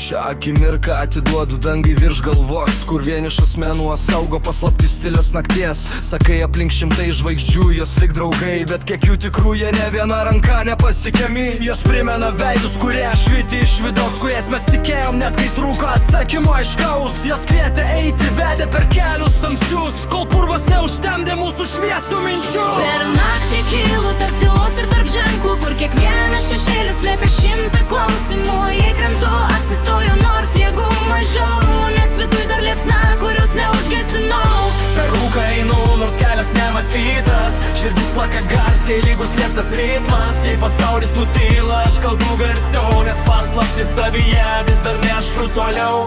Šią akimirką atiduodu dangai virš galvos, kur vienišas mėnuo saugo paslapti stilios nakties. Sakai aplink šimtai žvaigždžių, jos lyg draugai, bet kiek jų tikrų jie ne viena ranka nepasiekiami. Jos primena veidus, kurie švyti iš vidaus, kuriais mes tikėjom net kai trūko atsakymo aiškaus. Jos kvietė eiti, vedė per kelius tamsius, kol purvas neužtemdė mūsų šviesių minčių. Per naktį kylu tarp tylos ir tarp ženklų, kur kiekvienas šešėlis slėpia 100 klausimų. Jei krentu, atsistoju nors jėgų mažiau, nes viduj dar liepsna, kurios neužgesinau. Per rūką einu, nors kelias nematytas, širdis plaka garsiai, lygus lieptas ritmas. Jei pasaulis nutyla, aš kalbu garsiau, nes paslaptis savyje vis dar nešu toliau.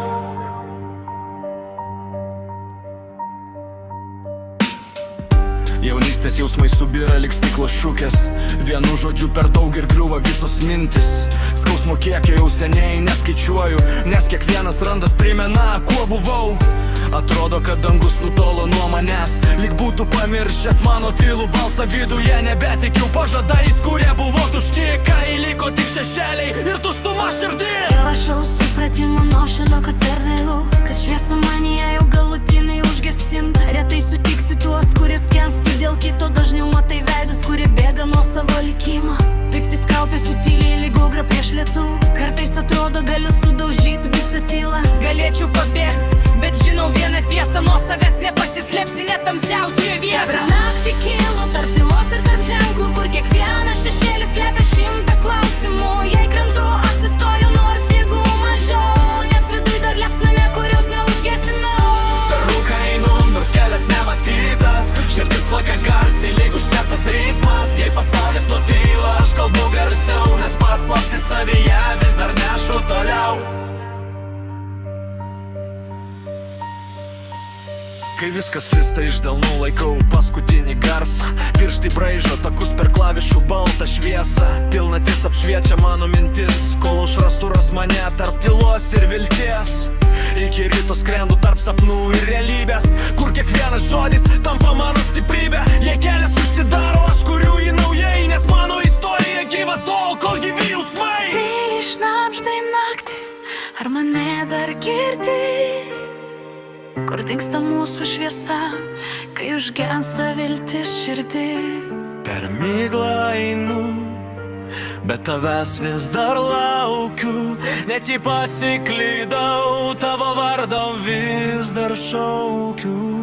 Jaunystės jausmai subyra lyg stiklo šukės, vienu žodžiu per daug ir griūva visos mintis. Skausmo kiekio jau seniai neskaičiuoju, nes kiekvienas randas primena, kuo buvau. Atrodo, kad dangus nutolo nuo manęs, lyg būtų pamiršęs mano tylų balsą viduje. Nebetikiu pažadais, kurie buvo tušti, kai liko tik šešėliai ir tuštuma širdį. Ir aš jau supratimo nuošalio, kad per vėliau, kad šviesa manyje jau galutinai užgesinta. Retai sutiksi tuos, kurie skęstų dėl kito, dažniau matai veidus, kurie bėga nuo savo likimo. Piktis kaupiasi tyliai lyg ugra prieš lietų, kartais atrodo galiu sudaužyti visą tylą. Galėčiau pabėgti, bet žinau vieną tiesą, nuo savęs nepasislėpsi net tamsiausioje vietoje. Per naktį kylu tarp tylos ir tarp ženklų, kur kiekvienas šešėlis slėpia 100 klausimų. Jei krentu, atsistoju nors jėgų mažiau, nes viduj dar liepsna, kurios neužgesinau. Per rūką einu, nors kelias nematytas, širdis plaka garsiai, lyg užteptas ritmas. Jei pasaulis nutyla, aš kalbu garsiau, nes paslaptis savyje vis dar nešu toliau. Kai viskas vysta iš delnų, laikau paskutinį garsą. Pirštai braižo takus per klavišų baltą šviesą. Pilnatis apšviečia mano mintis, kol aušra suras mane tarp tylos ir vilties. Iki ryto skrendu tarp sapnų ir realybės, kur kiekvienas žodis tampa mano stiprybė. Jei kelias užsidaro, aš kuriu jį naujai, nes mano istorija gyva tol, kol gyvi jausmai. Tyliai šnabžda į naktį, ar mane dar girdi? Kur dingsta mūsų šviesa, kai užgensta viltis širdį? Per miglą einu, bet tavęs vis dar laukiu. Net jei pasiklydau, tavo vardą vis dar šaukiu.